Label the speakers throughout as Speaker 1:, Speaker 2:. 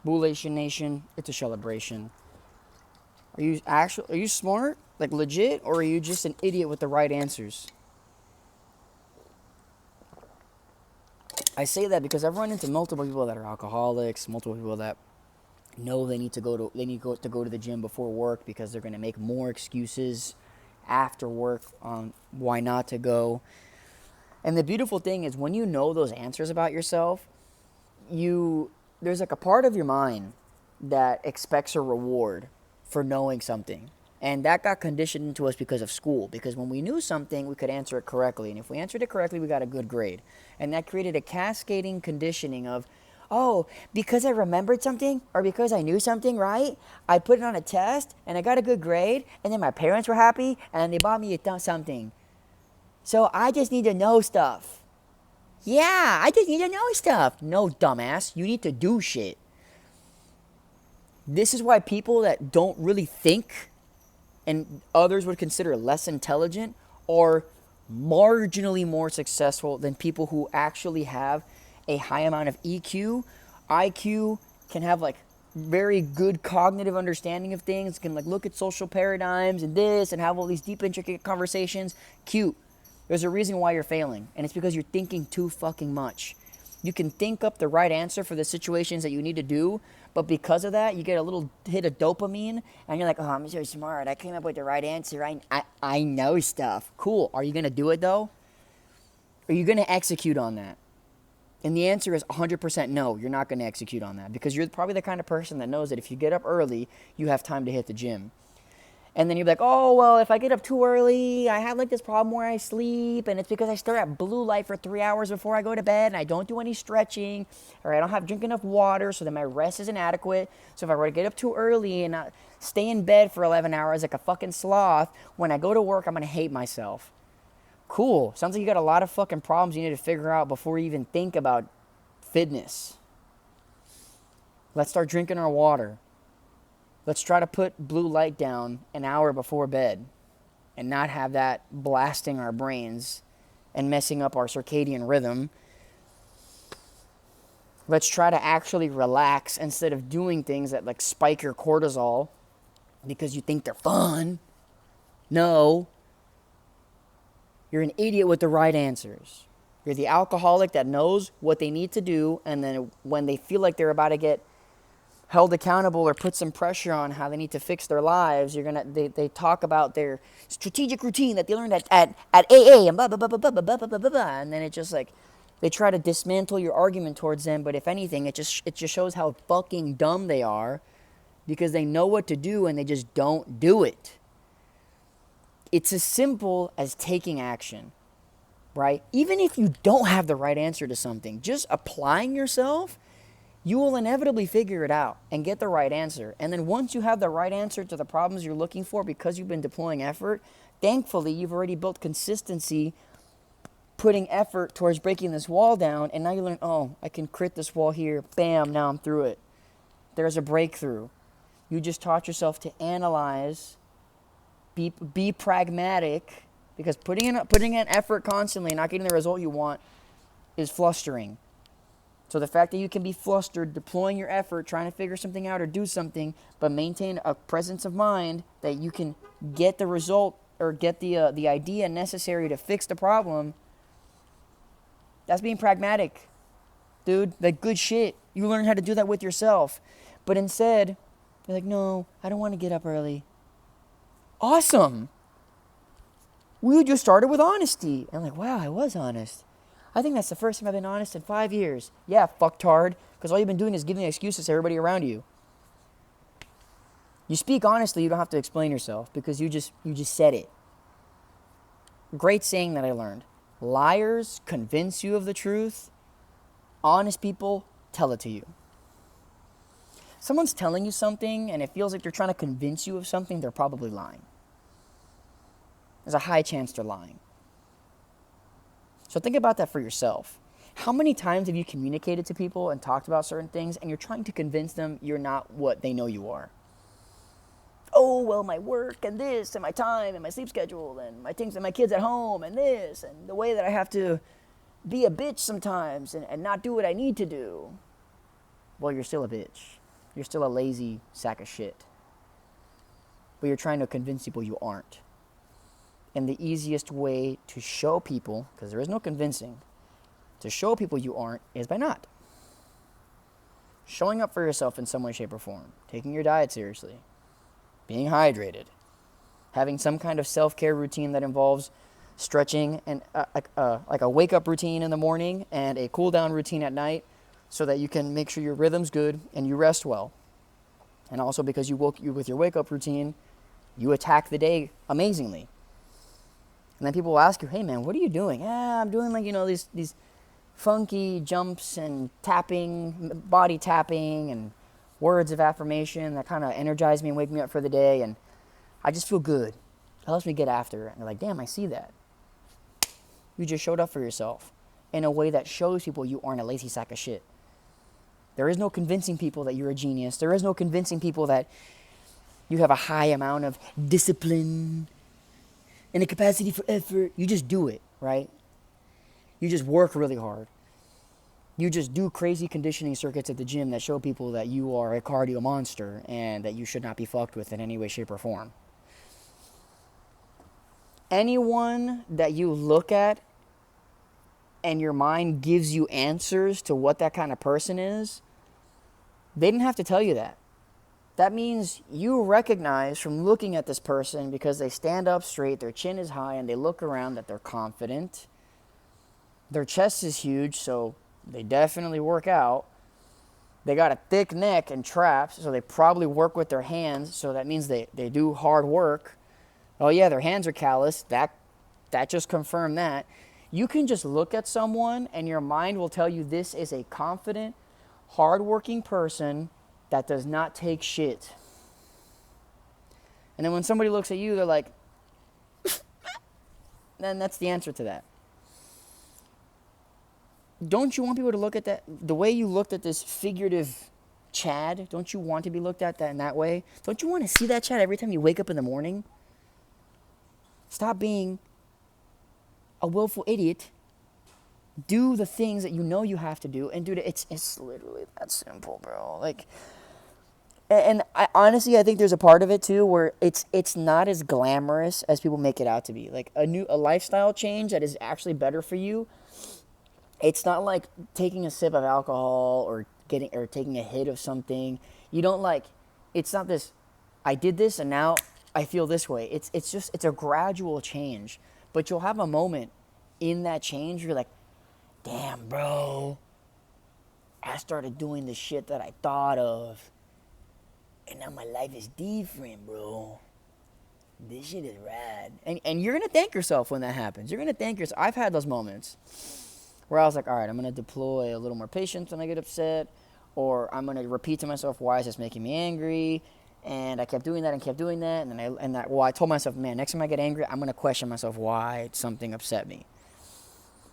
Speaker 1: Boolation Nation, it's a celebration. Are you smart? Like legit? Or are you just an idiot with the right answers? I say that because I've run into multiple people that are alcoholics, multiple people that know they need to go to the gym before work because they're going to make more excuses after work on why not to go. And the beautiful thing is when you know those answers about yourself, you there's like a part of your mind that expects a reward for knowing something. And that got conditioned into us because of school. Because when we knew something, we could answer it correctly. And if we answered it correctly, we got a good grade. And that created a cascading conditioning of, oh, because I remembered something or because I knew something, right? I put it on a test and I got a good grade. And then my parents were happy and they bought me something. So I just need to know stuff. Yeah, I just need to know stuff. No, dumbass. You need to do shit. This is why people that don't really think and others would consider less intelligent are marginally more successful than people who actually have a high amount of EQ, IQ, can have like very good cognitive understanding of things, can like look at social paradigms and this and have all these deep intricate conversations. Cute. There's a reason why you're failing, and it's because you're thinking too fucking much. You can think up the right answer for the situations that you need to do, but because of that, you get a little hit of dopamine, and you're like, oh, I'm so smart. I came up with the right answer. I know stuff. Cool. Are you going to do it, though? Are you going to execute on that? And the answer is 100% no, you're not going to execute on that because you're probably the kind of person that knows that if you get up early, you have time to hit the gym. And then you're like, oh, well, if I get up too early, I have like this problem where I sleep, and it's because I stare at blue light for 3 hours before I go to bed, and I don't do any stretching, or I don't have drink enough water, so then my rest is inadequate. So if I were to get up too early and not stay in bed for 11 hours like a fucking sloth, when I go to work, I'm going to hate myself. Cool. Sounds like you got a lot of fucking problems you need to figure out before you even think about fitness. Let's start drinking our water. Let's try to put blue light down an hour before bed and not have that blasting our brains and messing up our circadian rhythm. Let's try to actually relax instead of doing things that like spike your cortisol because you think they're fun. No. You're an idiot with the right answers. You're the alcoholic that knows what they need to do, and then when they feel like they're about to get held accountable or put some pressure on how they need to fix their lives, they talk about their strategic routine that they learned at AA and blah blah blah blah blah blah blah blah blah blah, and then it just like they try to dismantle your argument towards them. But if anything, it just shows how fucking dumb they are because they know what to do and they just don't do it. It's as simple as taking action, right? Even if you don't have the right answer to something, just applying yourself, you will inevitably figure it out and get the right answer. And then once you have the right answer to the problems you're looking for because you've been deploying effort, thankfully you've already built consistency, putting effort towards breaking this wall down, and now you learn, oh, I can crit this wall here, bam, now I'm through it. There's a breakthrough. You just taught yourself to analyze, be pragmatic, because putting in effort constantly and not getting the result you want is flustering. So the fact that you can be flustered, deploying your effort, trying to figure something out or do something, but maintain a presence of mind that you can get the result or get the idea necessary to fix the problem, that's being pragmatic, dude. Like, good shit. You learn how to do that with yourself. But instead, you're like, no, I don't want to get up early. Awesome. We just started with honesty. And I'm like, wow, I was honest. I think that's the first time I've been honest in 5 years. Yeah, fucktard, because all you've been doing is giving excuses to everybody around you. You speak honestly, you don't have to explain yourself because you just said it. Great saying that I learned. Liars convince you of the truth. Honest people tell it to you. Someone's telling you something and it feels like they're trying to convince you of something, they're probably lying. There's a high chance they're lying. So think about that for yourself. How many times have you communicated to people and talked about certain things and you're trying to convince them you're not what they know you are? Oh, well, my work and this and my time and my sleep schedule and my things and my kids at home and this and the way that I have to be a bitch sometimes and not do what I need to do. Well, you're still a bitch. You're still a lazy sack of shit. But you're trying to convince people you aren't. And the easiest way to show people, because there is no convincing, to show people you aren't is by not. Showing up for yourself in some way, shape, or form. Taking your diet seriously. Being hydrated. Having some kind of self-care routine that involves stretching and like a wake-up routine in the morning and a cool-down routine at night so that you can make sure your rhythm's good and you rest well. And also because with your wake-up routine, you attack the day amazingly. And then people will ask you, hey man, what are you doing? I'm doing these funky jumps and tapping, body tapping and words of affirmation that kind of energize me and wake me up for the day. And I just feel good. It helps me get after it. And they're like, damn, I see that. You just showed up for yourself in a way that shows people you aren't a lazy sack of shit. There is no convincing people that you're a genius. There is no convincing people that you have a high amount of discipline and a capacity for effort. You just do it, right? You just work really hard. You just do crazy conditioning circuits at the gym that show people that you are a cardio monster and that you should not be fucked with in any way, shape, or form. Anyone that you look at and your mind gives you answers to what that kind of person is, they didn't have to tell you that. That means you recognize from looking at this person, because they stand up straight, their chin is high, and they look around, that they're confident. Their chest is huge, so they definitely work out. They got a thick neck and traps, so they probably work with their hands, so that means they do hard work. Oh yeah, their hands are calloused. That just confirmed that. You can just look at someone and your mind will tell you this is a confident, hardworking person that does not take shit. And then when somebody looks at you, they're like, then that's the answer to that. Don't you want people to look at that the way you looked at this figurative Chad? Don't you want to be looked at that in that way? Don't you want to see that Chad every time you wake up in the morning? Stop being a willful idiot. Do the things that you know you have to do, and dude, it's literally that simple, bro. Like, and I honestly, I think there's a part of it too where it's not as glamorous as people make it out to be. Like a lifestyle change that is actually better for you. It's not like taking a sip of alcohol or taking a hit of something. You don't like. It's not this. I did this and now I feel this way. It's a gradual change, but you'll have a moment in that change where you're like, damn, bro, I started doing the shit that I thought of, and now my life is different, bro. This shit is rad. And you're going to thank yourself when that happens. You're going to thank yourself. I've had those moments where I was like, all right, I'm going to deploy a little more patience when I get upset, or I'm going to repeat to myself, why is this making me angry? And I kept doing that, and then I told myself, man, next time I get angry, I'm going to question myself why something upset me.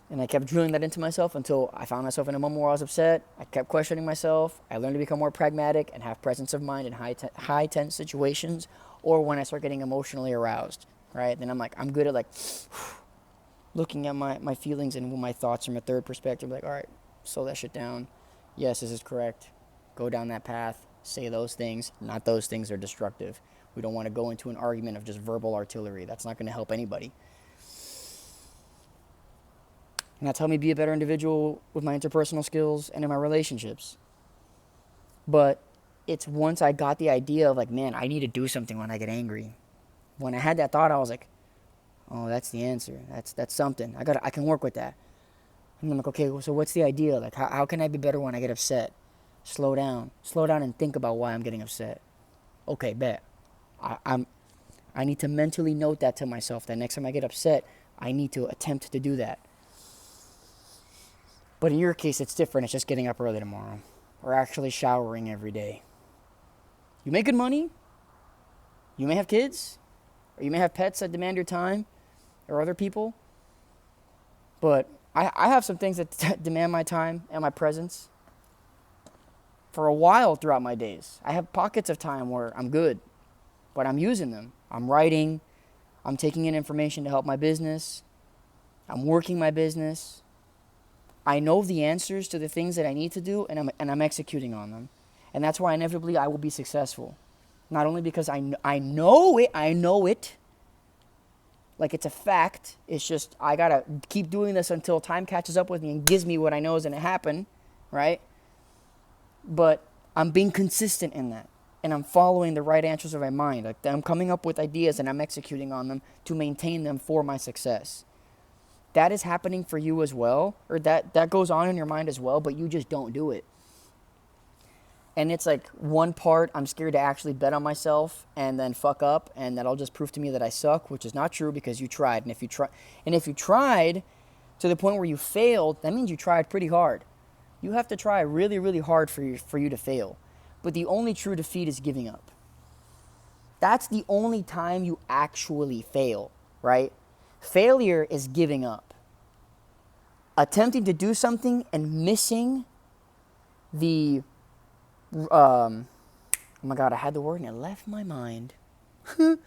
Speaker 1: And I kept drilling that into myself until I found myself in a moment where I was upset. I kept questioning myself. I learned to become more pragmatic and have presence of mind in high tense situations, or when I start getting emotionally aroused, right? Then I'm like, I'm good at like looking at my feelings and my thoughts from a third perspective. Like, all right, slow that shit down. Yes, this is correct. Go down that path. Say those things. Not those things are destructive. We don't want to go into an argument of just verbal artillery. That's not going to help anybody. And that's helped me be a better individual with my interpersonal skills and in my relationships. But it's once I got the idea of like, man, I need to do something when I get angry. When I had that thought, I was like, oh, that's the answer. That's something. I can work with that. And I'm like, okay, so what's the idea? Like, how can I be better when I get upset? Slow down and think about why I'm getting upset. Okay, bet. I need to mentally note that to myself that next time I get upset, I need to attempt to do that. But in your case, it's different. It's just getting up early tomorrow, or actually showering every day. You make good money. You may have kids, or you may have pets that demand your time, or other people. But I have some things that demand my time and my presence. For a while throughout my days, I have pockets of time where I'm good, but I'm using them. I'm writing. I'm taking in information to help my business. I'm working my business. I know the answers to the things that I need to do, and I'm executing on them. And that's why inevitably I will be successful. Not only because I know it, like it's a fact. It's just I gotta keep doing this until time catches up with me and gives me what I know is gonna happen, right? But I'm being consistent in that. And I'm following the right answers of my mind. Like I'm coming up with ideas and I'm executing on them to maintain them for my success. That is happening for you as well, or that goes on in your mind as well, but you just don't do it. And it's like one part, I'm scared to actually bet on myself and then fuck up, and that'll just prove to me that I suck, which is not true because you tried. And if you tried to the point where you failed, that means you tried pretty hard. You have to try really, really hard for you to fail. But the only true defeat is giving up. That's the only time you actually fail, right? Failure is giving up. Attempting to do something and missing the oh my god, I had the word and it left my mind. But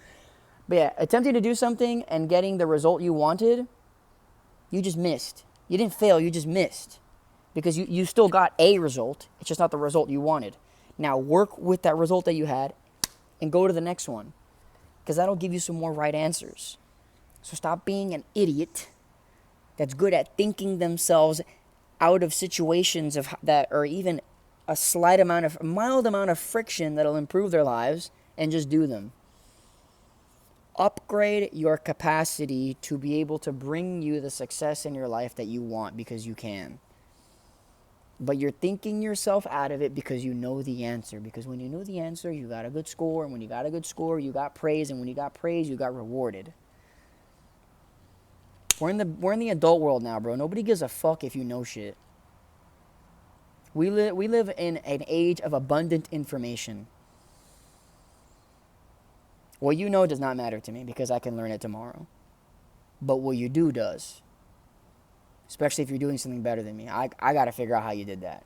Speaker 1: yeah, attempting to do something and getting the result you wanted, you just missed. You didn't fail, you just missed. Because you still got a result, it's just not the result you wanted. Now work with that result that you had and go to the next one. Because that'll give you some more right answers. So stop being an idiot that's good at thinking themselves out of situations that are even a mild amount of friction that'll improve their lives, and just do them. Upgrade your capacity to be able to bring you the success in your life that you want, because you can. But you're thinking yourself out of it because you know the answer. Because when you know the answer, you got a good score. And when you got a good score, you got praise. And when you got praise, you got rewarded. We're in the adult world now, bro. Nobody gives a fuck if you know shit. We live in an age of abundant information. What you know does not matter to me because I can learn it tomorrow. But what you do does. Especially if you're doing something better than me. I got to figure out how you did that.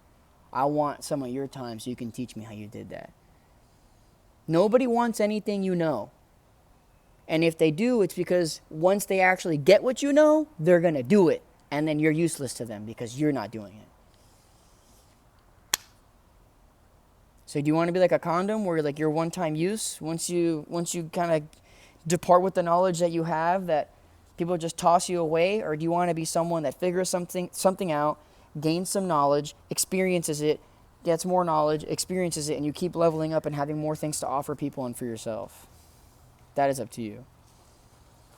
Speaker 1: I want some of your time so you can teach me how you did that. Nobody wants anything you know. And if they do, it's because once they actually get what you know, they're going to do it. And then you're useless to them because you're not doing it. So do you want to be like a condom where like you're one-time use? Once you kind of depart with the knowledge that you have, that people just toss you away? Or do you want to be someone that figures something out, gains some knowledge, experiences it, gets more knowledge, experiences it, and you keep leveling up and having more things to offer people and for yourself? That is up to you.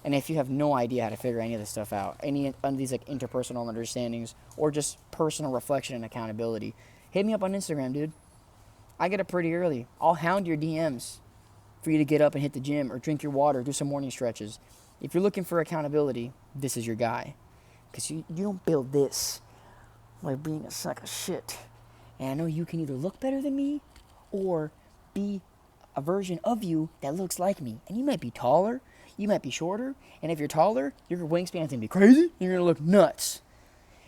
Speaker 1: And if you have no idea how to figure any of this stuff out, any of these like interpersonal understandings or just personal reflection and accountability, hit me up on Instagram, dude. I get up pretty early. I'll hound your DMs for you to get up and hit the gym or drink your water, do some morning stretches. If you're looking for accountability, this is your guy. Because you don't build this by being a sack of shit. And I know you can either look better than me or be a version of you that looks like me. And you might be taller, you might be shorter, and if you're taller, your wingspan's going to be crazy, and you're going to look nuts.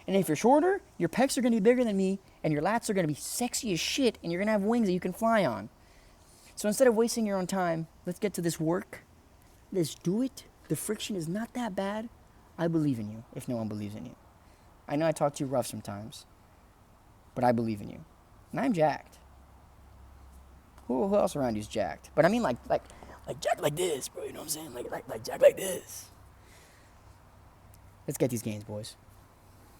Speaker 1: And if you're shorter, your pecs are going to be bigger than me, and your lats are going to be sexy as shit, and you're going to have wings that you can fly on. So instead of wasting your own time, let's get to this work. Let's do it. The friction is not that bad. I believe in you if no one believes in you. I know I talk too rough sometimes, but I believe in you. And I'm jacked. Who else around you is jacked? But I mean like jacked like this, bro. You know what I'm saying? Like jacked like this. Let's get these gains, boys.